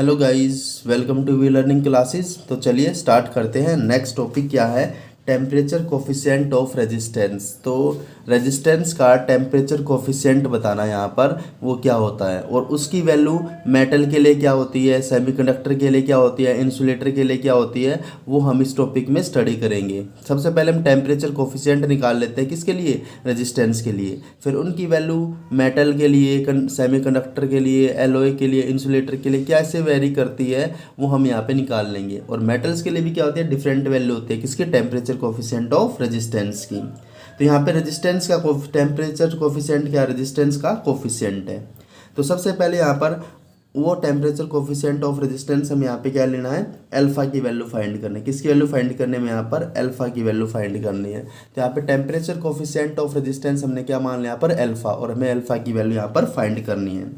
Hello guys, welcome to V learning classes. तो चलिए start करते हैं। नेक्स्ट टॉपिक क्या है? Temperature coefficient of resistance. तो रेजिस्टेंस का टेम्परेचर कोफिशिएंट बताना यहाँ पर वो क्या होता है और उसकी वैल्यू मेटल के लिए क्या होती है, सेमीकंडक्टर के लिए क्या होती है, इंसुलेटर के लिए क्या होती है, वो हम इस टॉपिक में स्टडी करेंगे। सबसे पहले हम टेम्परेचर कोफिशिएंट निकाल लेते हैं। किसके लिए? रेजिस्टेंस के लिए। फिर उनकी वैल्यू मेटल के लिए, सेमीकंडक्टर के लिए, एलॉय के लिए, इंसुलेटर के लिए कैसे वेरी करती है वो हम यहाँ पे निकाल लेंगे। और मेटल्स के लिए भी क्या होती है? डिफरेंट वैल्यू होती है। किसके? टेम्परेचर कोफिशिएंट ऑफ रेजिस्टेंस की। तो यहाँ पे रेजिस्टेंस का टेम्परेचर कोफिशिएंट क्या? रेजिस्टेंस का कोफिशिएंट है। तो सबसे पहले यहाँ पर वो टेम्परेचर कोफिशिएंट ऑफ रेजिस्टेंस हम यहाँ पे क्या लेना है? अल्फा की वैल्यू फाइंड करनी है। किसकी वैल्यू फाइंड करने में? यहाँ पर अल्फा की वैल्यू फाइंड करनी है। तो यहाँ पे टेम्परेचर कोफिशिएंट ऑफ रेजिस्टेंस हमने क्या मान लिया? यहाँ पर अल्फा, और हमें अल्फा की वैल्यू यहाँ पर फाइंड करनी है।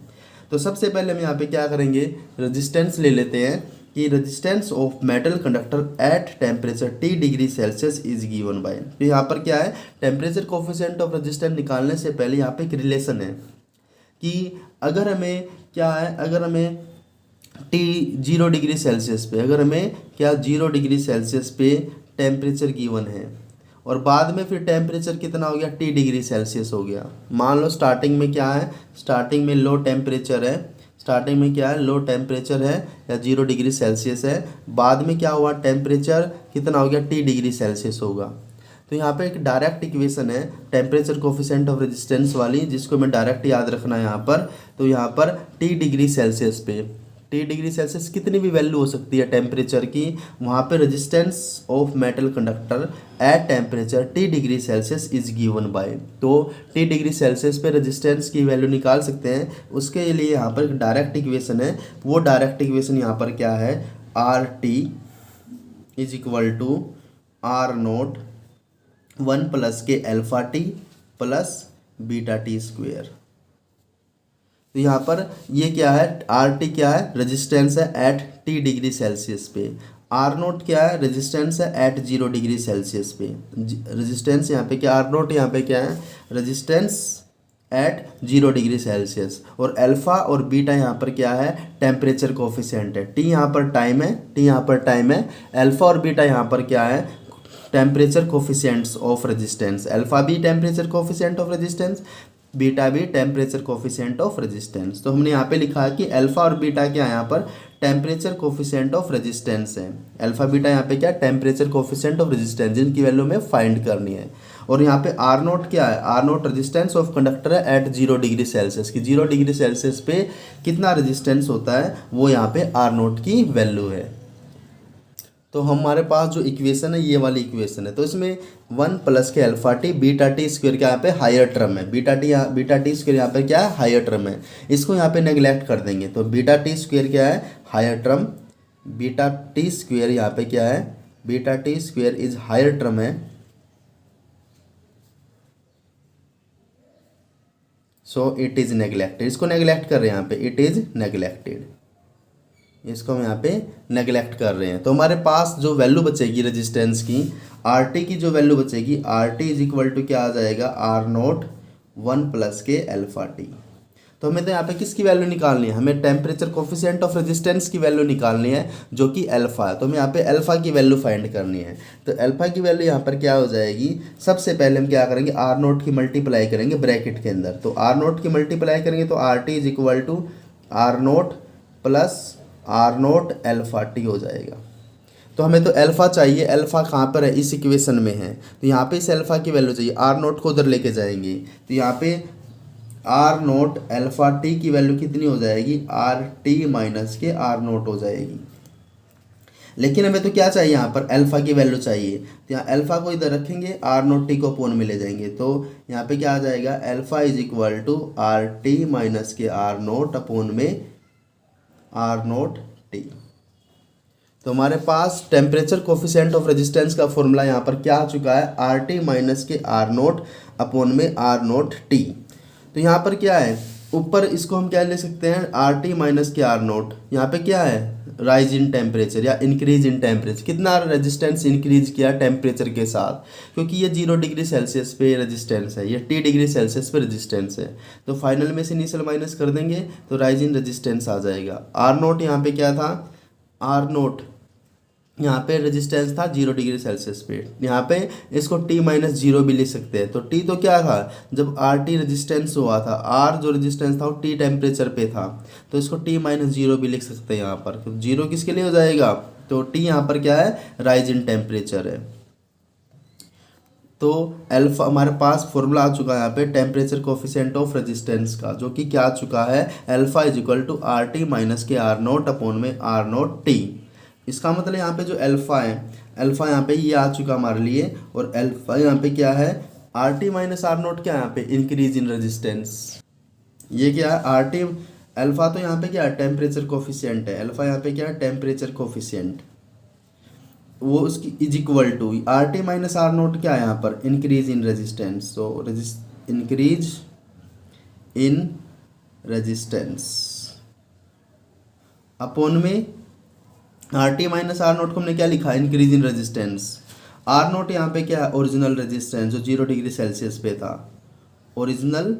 तो सबसे पहले हम यहाँ पे क्या करेंगे? रेजिस्टेंस ले लेते हैं कि resistance of metal conductor at temperature T degree Celsius is given by. तो यहाँ पर क्या है? टेम्परेचर कोफिशिएंट ऑफ रेजिस्टेंस निकालने से पहले यहाँ पे एक रिलेशन है कि अगर हमें क्या है, अगर हमें T 0 डिग्री सेल्सियस पे, अगर हमें क्या 0 डिग्री सेल्सियस पे टेम्परेचर गिवन है और बाद में फिर टेम्परेचर कितना हो गया? T डिग्री सेल्सियस हो गया। मान लो स्टार्टिंग में क्या है? स्टार्टिंग में लो टेम्परेचर है। स्टार्टिंग में क्या है? लो टेम्परेचर है या 0 डिग्री सेल्सियस है। बाद में क्या हुआ? टेम्परेचर कितना हो गया? T डिग्री सेल्सियस होगा। तो यहाँ पे एक डायरेक्ट इक्वेशन है टेम्परेचर कोफिशिएंट ऑफ रेजिस्टेंस वाली, जिसको मैं डायरेक्ट याद रखना है यहाँ पर। तो यहाँ पर T डिग्री सेल्सियस पे, T डिग्री सेल्सियस कितनी भी वैल्यू हो सकती है टेम्परेचर की, वहाँ पे resistance of metal conductor at temperature T degree Celsius is given by. तो T डिग्री सेल्सियस पे रेजिस्टेंस की वैल्यू निकाल सकते हैं। उसके लिए यहाँ पर एक डायरेक्ट इक्वेशन है। वो डायरेक्ट इक्वेशन यहाँ पर क्या है? RT is equal to R0 1 plus के alpha T plus beta T square. तो यहाँ पर ये क्या है? आर टी क्या है? रेजिस्टेंस है एट T डिग्री सेल्सियस पे। R0 क्या है? रेजिस्टेंस है एट 0 डिग्री सेल्सियस पे। रेजिस्टेंस यहाँ पे क्या? R0 यहाँ पे क्या है? Resistance at 0 degree Celsius. और अल्फा और बीटा यहाँ पर क्या है? टेम्परेचर कोफिशिएंट है। T यहाँ पर टाइम है, T यहाँ पर टाइम है। अल्फा और बीटा यहाँ पर क्या है? Temperature coefficients of resistance. Alpha भी temperature coefficient of resistance, beta भी टेम्परेचर कोफिशिएंट ऑफ रेजिस्टेंस। तो हमने यहाँ पे लिखा है कि अल्फा और बीटा क्या है? यहाँ पर टेम्परेचर कोफिशिएंट ऑफ रेजिस्टेंस है। अल्फा बीटा यहाँ पे क्या? टेम्परेचर कोफिशिएंट ऑफ रेजिस्टेंस, जिनकी वैल्यू में फाइंड करनी है। और यहाँ पे R0 क्या है? R0 रेजिस्टेंस ऑफ कंडक्टर है एट 0 डिग्री सेल्सियस की। 0 डिग्री सेल्सियस पे कितना रेजिस्टेंस होता है वो यहाँ पे R0 की वैल्यू है। तो हमारे पास जो इक्वेशन है ये वाली इक्वेशन है। तो इसमें 1 प्लस के alpha T beta T square क्या यहाँ पे? हायर टर्म है। बीटा टी स्क्वायर यहाँ पे क्या है? हायर टर्म है। इसको यहाँ पे नेग्लेक्ट कर देंगे। तो बीटा टी स्क्वायर क्या है? Higher term. Beta T square यहाँ पे क्या है? Beta T square is higher term है। So it is neglected. इसको नेग्लेक्ट कर रहे हैं यहाँ पे, इट इज नेग्लेक्टेड। इसको हम यहाँ पे नेगलेक्ट कर रहे हैं। तो हमारे पास जो वैल्यू बचेगी रेजिस्टेंस की, RT की जो वैल्यू बचेगी, RT इज इक्वल टू क्या आ जाएगा? R0 1 प्लस के अल्फा टी। तो हमें तो यहाँ पे किसकी वैल्यू निकालनी है? हमें टेम्परेचर कोफिशिएंट ऑफ रेजिस्टेंस की वैल्यू निकालनी है, जो कि अल्फा है। तो हमें यहाँ पे अल्फा की वैल्यू फाइंड करनी है। तो अल्फा की वैल्यू यहाँ पर क्या हो जाएगी? सबसे पहले हम क्या करेंगे? R0 की मल्टीप्लाई करेंगे ब्रैकेट के अंदर। तो R0 की मल्टीप्लाई करेंगे तो RT is equal to R0 plus R0 alpha T हो जाएगा। तो हमें तो अल्फा चाहिए। अल्फा कहाँ पर है? इस इक्वेशन में है। तो यहाँ पे इस अल्फा की वैल्यू चाहिए। R0 को उधर लेके जाएंगे तो यहाँ पे R0 अल्फा टी की वैल्यू कितनी हो जाएगी? RT माइनस के R0 हो जाएगी। लेकिन हमें तो क्या चाहिए? यहाँ पर अल्फा की वैल्यू चाहिए। तो यहाँ अल्फा को इधर रखेंगे, R0 टी को अपोन में ले जाएंगे। तो यहाँ पे क्या आ जाएगा? Alpha is equal to RT minus के R0 अपोन में R0 टी। तो हमारे पास टेम्परेचर कोफिशिएंट ऑफ रेजिस्टेंस का फॉर्मूला यहाँ पर क्या आ चुका है? RT माइनस के R0 अपोन में R0 टी। तो यहाँ पर क्या है? ऊपर इसको हम क्या ले सकते हैं? RT माइनस के R0। यहाँ पे क्या है? राइज इन टेम्परेचर या इंक्रीज इन टेम्परेचर, कितना रेजिस्टेंस इंक्रीज किया टेम्परेचर के साथ, क्योंकि ये 0 डिग्री सेल्सियस पे रेजिस्टेंस है, ये T डिग्री सेल्सियस पे रेजिस्टेंस है। तो फाइनल में से इनिशियल माइनस कर देंगे तो राइज इन रेजिस्टेंस आ जाएगा। आर नोट यहाँ पे क्या था, आर नोट यहाँ पे रेजिस्टेंस था 0 डिग्री सेल्सियस पे, यहाँ पे इसको T-0 भी लिख सकते हैं। तो T तो क्या था, जब RT रेजिस्टेंस हुआ था, R जो रेजिस्टेंस था वो T टेम्परेचर पे था, तो इसको T-0 भी लिख सकते हैं यहाँ पर। तो 0 किसके लिए हो जाएगा, तो T यहाँ पर क्या है, राइज इन टेम्परेचर है। तो अल्फा हमारे पास फॉर्मूला आ चुका है यहाँ पे टेम्परेचर कोफिशिएंट ऑफ रेजिस्टेंस का, जो कि क्या आ चुका है, alpha is equal to RT minus के R नोट अपॉन में R नोट T। इसका मतलब यहाँ पे जो अल्फा है, अल्फा यहाँ पे ये आ चुका हमारे लिए, और अल्फा यहाँ पे क्या है, RT माइनस R नोट क्या है यहाँ पे, इंक्रीज इन रेजिस्टेंस। ये क्या है, RT अल्फा तो यहाँ पे क्या है, टेम्परेचर कोफिशिएंट है, अल्फा यहाँ पे क्या है, टेम्परेचर कोफिशिएंट, वो उसकी is equal to RT minus R naught क्या है यहाँ पर, इंक्रीज इन रेजिस्टेंस। तो इंक्रीज इन रेजिस्टेंस अपॉन में RT माइनस R नोट को हमने क्या लिखा, increase in resistance. R naught यहाँ पे क्या है, ओरिजिनल रेजिस्टेंस जो 0 डिग्री सेल्सियस पे था, original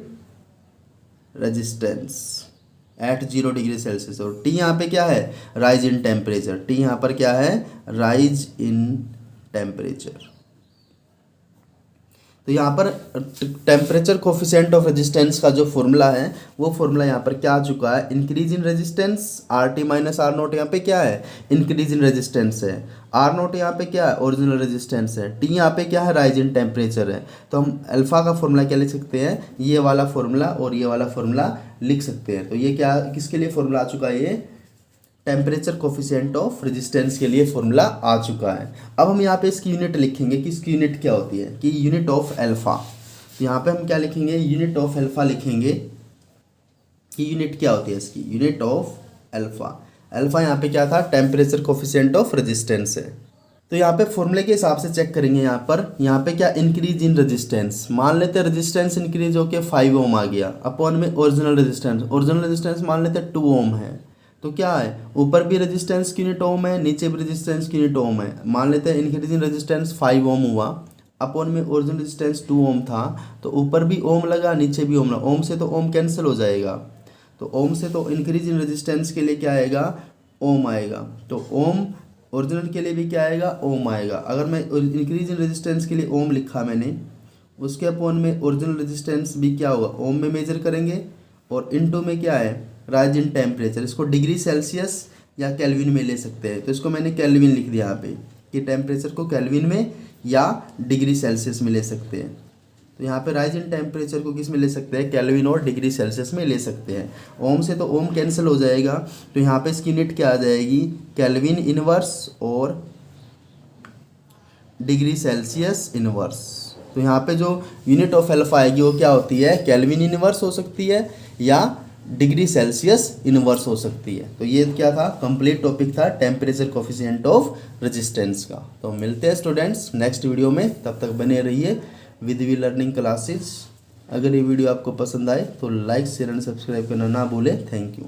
resistance at 0 degree Celsius. और T यहाँ पे क्या है, राइज इन टेम्परेचर, T यहाँ पर क्या है, राइज इन टेम्परेचर। तो यहाँ पर टेम्परेचर कोफिशिएंट ऑफ रेजिस्टेंस का जो फॉर्मूला है, वो फॉर्मूला यहाँ पर क्या आ चुका है, increase in resistance. RT minus R naught यहाँ पे क्या है, इंक्रीज इन रेजिस्टेंस है, R नोट यहाँ पे क्या है, ओरिजिनल रेजिस्टेंस है, T यहाँ पे क्या है, राइज इन टेम्परेचर है। तो हम अल्फा का फॉर्मूला क्या लिख सकते हैं, ये वाला फॉर्मूला और ये वाला फॉर्मूला लिख सकते हैं। तो ये क्या किसके लिए फॉर्मूला आ चुका है, ये टेम्परेचर कोफिशिएंट ऑफ रेजिस्टेंस के लिए फॉर्मूला आ चुका है। अब हम यहाँ पे इसकी यूनिट लिखेंगे कि इसकी यूनिट क्या होती है, कि यूनिट ऑफ अल्फा। तो यहाँ पे हम क्या लिखेंगे, यूनिट ऑफ अल्फा लिखेंगे कि यूनिट क्या होती है इसकी, यूनिट ऑफ अल्फा। अल्फा यहाँ पे क्या था, टेम्परेचर कोफिशिएंट ऑफ रेजिस्टेंस है। तो यहाँ पे फॉर्मूले के हिसाब से चेक करेंगे, यहाँ पे क्या, इंक्रीज इन रेजिस्टेंस, मान लेते हैं रेजिस्टेंस इंक्रीज होके 5 ओम आ गया, अपॉन में ओरिजिनल रेजिस्टेंस मान लेते हैं 2 ओम है। तो क्या है, ऊपर भी रेजिस्टेंस की यूनिट ओम है, नीचे भी रेजिस्टेंस की यूनिट ओम है। मान लेते हैं इंक्रीज इन रेजिस्टेंस 5 ओम हुआ, अपॉन में ओरिजिनल रेजिस्टेंस 2 ओम था, तो ऊपर भी ओम लगा, नीचे भी ओम लगा, ओम से तो ओम कैंसिल हो जाएगा, तो ओम से तो इंक्रीज इन रेजिस्टेंस के लिए क्या आएगा, ओम आएगा। तो ओम ओरिजिनल के लिए भी क्या आएगा, ओम आएगा। अगर मैं इंक्रीज इन रेजिस्टेंस के लिए ओम लिखा मैंने, उसके अपॉन में ओरिजिनल रेजिस्टेंस भी क्या होगा, ओम में मेजर करेंगे, और इनटू में क्या है, राइज इन टेम्परेचर। इसको डिग्री सेल्सियस या केल्विन में ले सकते हैं, तो इसको मैंने केल्विन लिख दिया यहाँ पे, कि टेम्परेचर को केल्विन में या डिग्री सेल्सियस में ले सकते हैं। तो यहाँ पे राइज इन टेम्परेचर को किस में ले सकते हैं, केल्विन और डिग्री सेल्सियस में ले सकते हैं। ओम से तो ओम कैंसिल हो जाएगा, तो यहाँ पे इसकी यूनिट क्या आ जाएगी, केल्विन इनवर्स और डिग्री सेल्सियस इनवर्स। तो यहाँ पे जो यूनिट ऑफ अल्फा आएगी वो क्या होती है, केल्विन इनवर्स हो सकती है या डिग्री सेल्सियस इनवर्स हो सकती है। तो ये क्या था, कंप्लीट टॉपिक था टेम्परेचर कोफिशिएंट ऑफ रेजिस्टेंस का। तो मिलते हैं स्टूडेंट्स नेक्स्ट वीडियो में, तब तक बने रहिए विद वी लर्निंग क्लासेस। अगर ये वीडियो आपको पसंद आए तो लाइक शेयर एंड सब्सक्राइब करना ना भूलें। Thank you.